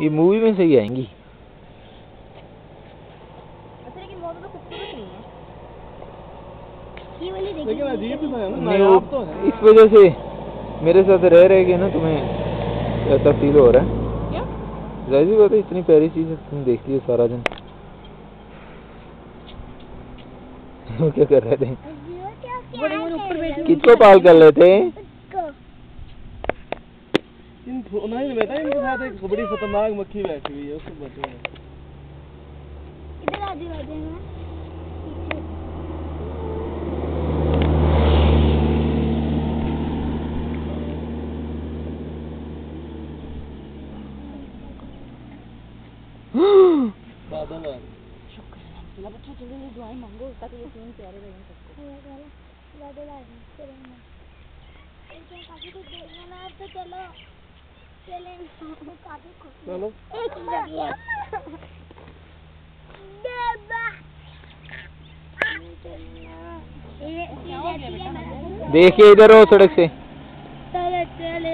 ये मूवी में सही आएंगी। लेकिन वो तो खूबसूरत नहीं है। ये वाली देखिए, लेकिन अजीब सा है ना, नहीं नायाब तो है। इस वजह से मेरे साथ रह रहे के ना तुम्हें ऐसा फील हो रहा है। क्या? जाहिर बात है, इतनी प्यारी चीज तुम देखती हो सारा दिन। वो क्या कर रहे थे? बड़े ऊपर बैठे किसको पाल कर लेते? नहीं बेटा, इनके साथ एक बड़ी खतरनाक मक्खी बैठी हुई है, उसको बचो। इधर आजू बाजू में बादल आ शुक्र है अल्लाह। बच्चों जल्दी दुआएं मांगो ताकि ये सीन प्यारे लगें सबको। बादल आ रहे हैं। इनके काफी कुछ देखना ना, अब तो चलो चलें। काफी कुछ चलो एक लगी देखिए इधर हो सड़क से। चले चले